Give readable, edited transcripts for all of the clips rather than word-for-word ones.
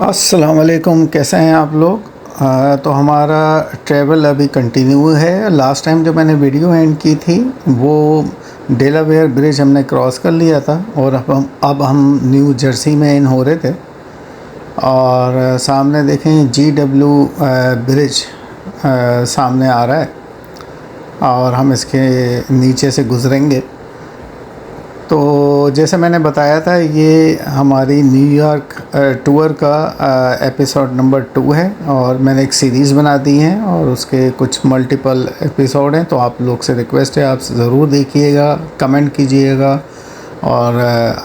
अस्सलाम वालेकुम, कैसे हैं आप लोग। तो हमारा ट्रैवल अभी कंटिन्यू है। लास्ट टाइम जो मैंने वीडियो एंड की थी वो डेलावेयर ब्रिज हमने क्रॉस कर लिया था और अब हम न्यू जर्सी में इन हो रहे थे। और सामने देखें GW ब्रिज सामने आ रहा है और हम इसके नीचे से गुज़रेंगे। तो जैसे मैंने बताया था, ये हमारी न्यूयॉर्क टूर का एपिसोड नंबर 2 है और मैंने एक सीरीज़ बना दी है और उसके कुछ मल्टीपल एपिसोड हैं। तो आप लोग से रिक्वेस्ट है, आप ज़रूर देखिएगा, कमेंट कीजिएगा और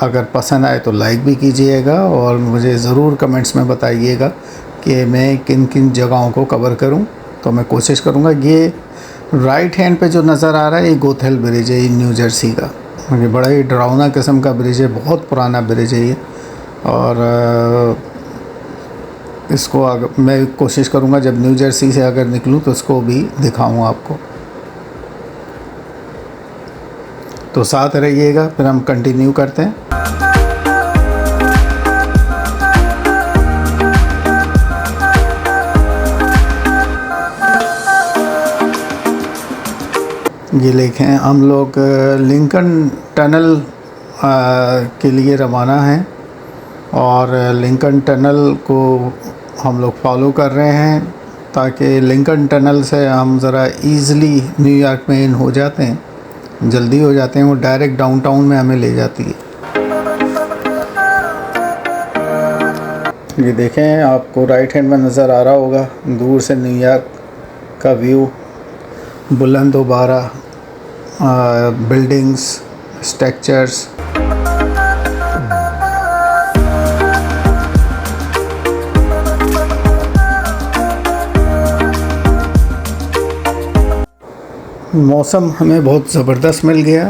अगर पसंद आए तो लाइक भी कीजिएगा और मुझे ज़रूर कमेंट्स में बताइएगा कि मैं किन किन जगहों को कवर करूं। तो मैं कोशिश करूंगा। ये राइट हैंड पे जो नज़र आ रहा है ये गोथेल ब्रिज है, ये न्यू जर्सी का। ये बड़ा ही डरावना किस्म का ब्रिज है, बहुत पुराना ब्रिज है ये। और इसको अगर मैं कोशिश करूंगा जब न्यू जर्सी से अगर निकलूं तो इसको भी दिखाऊं आपको। तो साथ रहिएगा, फिर हम कंटिन्यू करते हैं। ये देखें, हम लोग लिंकन टनल के लिए रवाना हैं और लिंकन टनल को हम लोग फॉलो कर रहे हैं ताकि लिंकन टनल से हम ज़रा इजीली न्यूयॉर्क में इन हो जाते हैं, जल्दी हो जाते हैं। वो डायरेक्ट डाउनटाउन में हमें ले जाती है। ये देखें, आपको राइट हैंड में नज़र आ रहा होगा दूर से न्यूयॉर्क का व्यू, बुलंद दोबारा बिल्डिंग्स, स्ट्रक्चर्स। मौसम हमें बहुत ज़बरदस्त मिल गया।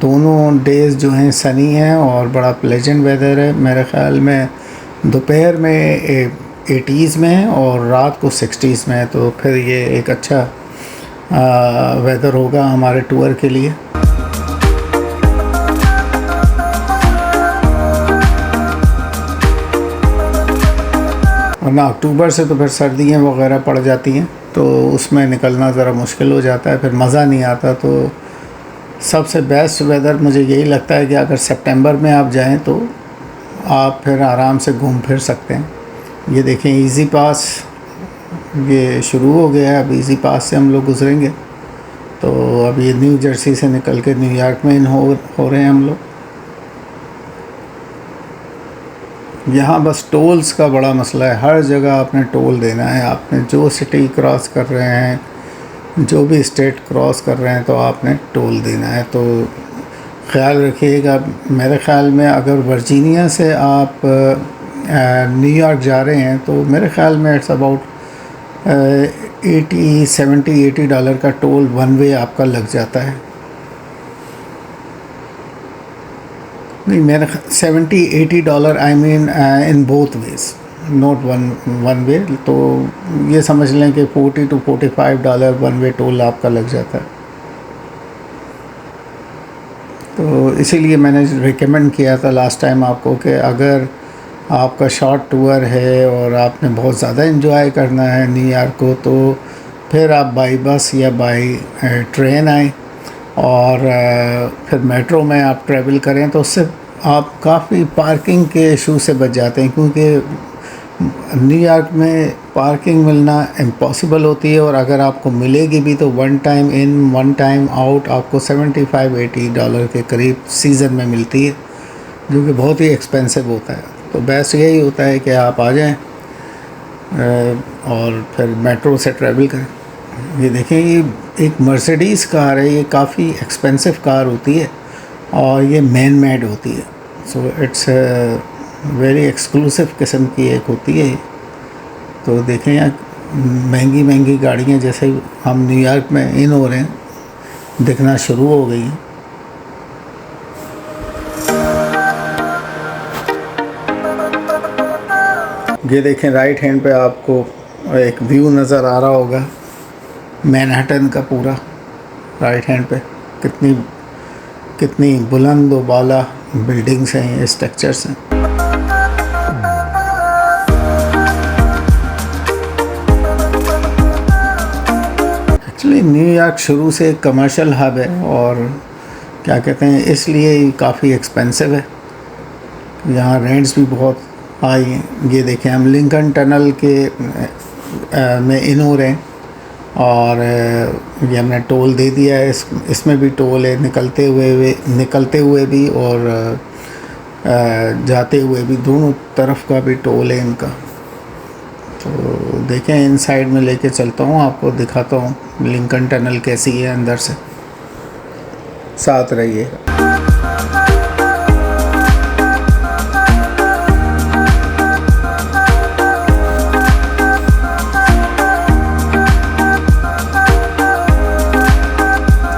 दोनों डेज़ जो हैं सनी हैं और बड़ा प्लेजेंट वेदर है। मेरे ख़्याल में दोपहर में 80s में है और रात को 60s में है। तो फिर ये एक अच्छा वेदर होगा हमारे टूर के लिए। वरना अक्टूबर से तो फिर सर्दियाँ वगैरह पड़ जाती हैं तो उसमें निकलना ज़रा मुश्किल हो जाता है, फिर मज़ा नहीं आता। तो सबसे बेस्ट वेदर मुझे यही लगता है कि अगर सितंबर में आप जाएं तो आप फिर आराम से घूम फिर सकते हैं। ये देखें, इजी पास ये शुरू हो गया है। अब इजी पास से हम लोग गुजरेंगे। तो अब ये न्यू जर्सी से निकल के न्यूयॉर्क में इन हो रहे हैं हम लोग। यहाँ बस टोल्स का बड़ा मसला है। हर जगह आपने टोल देना है। आपने जो सिटी क्रॉस कर रहे हैं, जो भी स्टेट क्रॉस कर रहे हैं, तो आपने टोल देना है। तो ख़्याल रखिएगा। मेरे ख़्याल में अगर वर्जीनिया से आप न्यूयॉर्क जा रहे हैं तो मेरे ख़्याल में इट्स अबाउट $80 का टोल वन वे आपका लग जाता है। नहीं, मेरे $70-80 I mean in both ways, not one way. तो ये समझ लें कि $40 to $45 वन वे टोल आपका लग जाता है। तो इसीलिए मैंने रिकमेंड किया था लास्ट टाइम आपको कि अगर आपका शॉर्ट टूर है और आपने बहुत ज़्यादा एंजॉय करना है न्यूयॉर्क को, तो फिर आप बाई बस या बाई ट्रेन आएँ और फिर मेट्रो में आप ट्रैवल करें तो उससे आप काफ़ी पार्किंग के इशू से बच जाते हैं, क्योंकि न्यूयॉर्क में पार्किंग मिलना इम्पॉसिबल होती है। और अगर आपको मिलेगी भी तो one time in one time out आपको $75-80 के करीब सीज़न में मिलती है, जो कि बहुत ही एक्सपेंसिव होता है। तो बेस्ट यही होता है कि आप आ जाएं और फिर मेट्रो से ट्रैवल करें। ये देखें, ये एक मर्सिडीज़ कार है। ये काफ़ी एक्सपेंसिव कार होती है और ये मैन मेड होती है। सो इट्स वेरी एक्सक्लूसिव किस्म की एक होती है। तो देखें, यहाँ महंगी महंगी गाड़ियाँ जैसे हम न्यूयॉर्क में इन हो रहे हैं दिखना शुरू हो गई हैं। ये देखें, राइट हैंड पे आपको एक व्यू नज़र आ रहा होगा मैनहट्टन का पूरा। राइट हैंड पे कितनी बुलंद बाला बिल्डिंग्स हैं, स्ट्रक्चर्स हैं। न्यूयॉर्क शुरू से कमर्शियल हब है और क्या कहते हैं, इसलिए काफ़ी एक्सपेंसिव है। यहाँ रेंट्स भी बहुत हाई हैं। ये देखें, हम लिंकन टनल के में इन हो रहे हैं और ये हमने टोल दे दिया है। इसमें भी टोल है, निकलते हुए भी और जाते हुए भी, दोनों तरफ का भी टोल है इनका। तो देखें, इन साइड में लेके चलता हूँ, आपको दिखाता हूँ लिंकन टनल कैसी है अंदर से। साथ रहिए।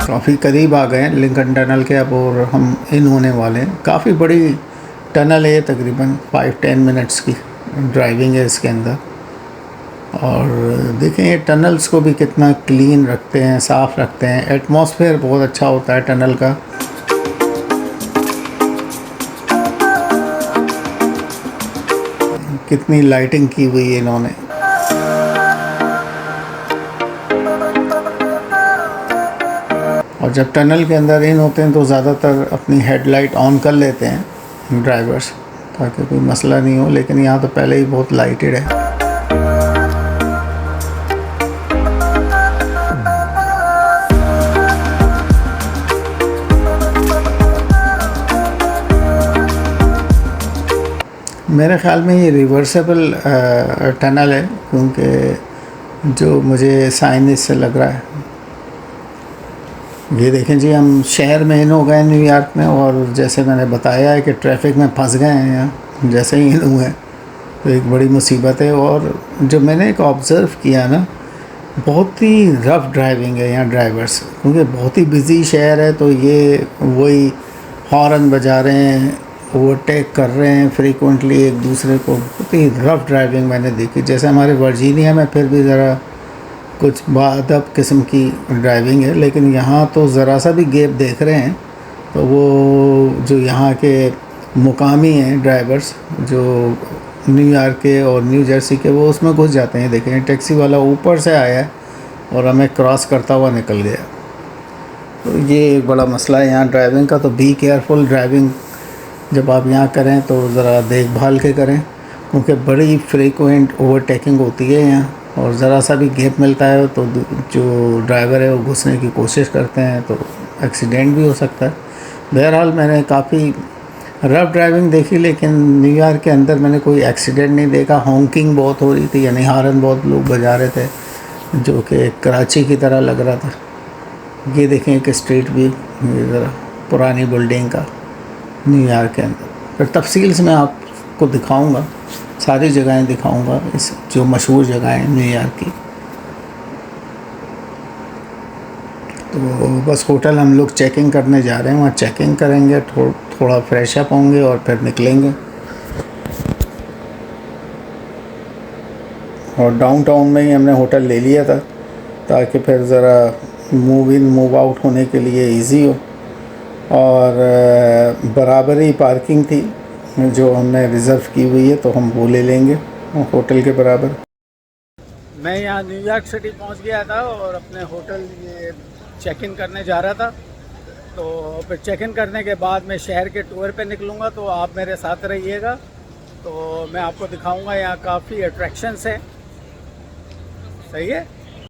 काफ़ी करीब आ गए हैं लिंकन टनल के अब, और हम इन होने वाले हैं। काफ़ी बड़ी टनल है, तकरीबन 5-10 मिनट्स की ड्राइविंग है इसके अंदर। और देखें, ये टनल्स को भी कितना क्लीन रखते हैं, साफ़ रखते हैं। एटमॉस्फेयर बहुत अच्छा होता है टनल का। कितनी लाइटिंग की हुई है इन्होंने। और जब टनल के अंदर इन होते हैं तो ज़्यादातर अपनी हेडलाइट ऑन कर लेते हैं ड्राइवर्स, ताकि कोई मसला नहीं हो। लेकिन यहाँ तो पहले ही बहुत लाइटेड है। मेरे ख़्याल में ये रिवर्सेबल टनल है, क्योंकि जो मुझे साइन इससे लग रहा है। ये देखें जी, हम शहर में इन हो गए न्यूयॉर्क में, और जैसे मैंने बताया है कि ट्रैफिक में फंस गए हैं यहाँ। जैसे ही इन हुए तो एक बड़ी मुसीबत है। और जो मैंने एक ऑब्ज़र्व किया ना, बहुत ही रफ़ ड्राइविंग है यहाँ ड्राइवर्स, क्योंकि बहुत ही बिज़ी शहर है। तो ये वही हॉर्न बजा रहे हैं, ओवरटेक कर रहे हैं फ्रीक्वेंटली एक दूसरे को। बहुत ही रफ़ ड्राइविंग मैंने देखी। जैसे हमारे वर्जीनिया में फिर भी ज़रा कुछ बाअदब किस्म की ड्राइविंग है, लेकिन यहाँ तो ज़रा सा भी गैप देख रहे हैं तो वो जो यहाँ के मुकामी हैं ड्राइवर्स, जो न्यूयॉर्क के और न्यू जर्सी के, वो उसमें घुस जाते हैं। देखें, टैक्सी वाला ऊपर से आया है और हमें क्रॉस करता हुआ निकल गया। तो ये एक बड़ा मसला है यहाँ ड्राइविंग का। तो बी केयरफुल ड्राइविंग जब आप यहाँ करें तो ज़रा देखभाल के करें, क्योंकि बड़ी फ्रीक्वेंट ओवरटेकिंग होती है यहाँ। और ज़रा सा भी गैप मिलता है तो जो ड्राइवर है वो घुसने की कोशिश करते हैं, तो एक्सीडेंट भी हो सकता है। बहरहाल मैंने काफ़ी रफ़ ड्राइविंग देखी, लेकिन न्यूयॉर्क के अंदर मैंने कोई एक्सीडेंट नहीं देखा। हॉन्किंग बहुत हो रही थी, यानी हॉर्न बहुत लोग बजा रहे थे, जो कि कराची की तरह लग रहा था। ये देखें एक स्ट्रीट व्यू, ये ज़रा पुरानी बिल्डिंग का न्यूयॉर्क के अंदर। फिर तफसील से मैं आपको दिखाऊंगा, सारी जगहें दिखाऊंगा, इस जो मशहूर जगह हैं न्यूयॉर्क की। तो बस होटल हम लोग चेकिंग करने जा रहे हैं, वहाँ चेकिंग करेंगे, थोड़ा फ्रेश अप होंगे और फिर निकलेंगे। और डाउनटाउन में ही हमने होटल ले लिया था, ताकि फिर ज़रा मूव इन मूव आउट होने के लिए इजी हो। और बराबर ही पार्किंग थी जो हमने रिज़र्व की हुई है, तो हम वो ले लेंगे होटल के बराबर। मैं यहाँ न्यूयॉर्क सिटी पहुँच गया था और अपने होटल ये चेक इन करने जा रहा था। तो फिर चेक इन करने के बाद मैं शहर के टूर पे निकलूँगा, तो आप मेरे साथ रहिएगा। तो मैं आपको दिखाऊँगा, यहाँ काफ़ी अट्रैक्शंस हैं। सही है।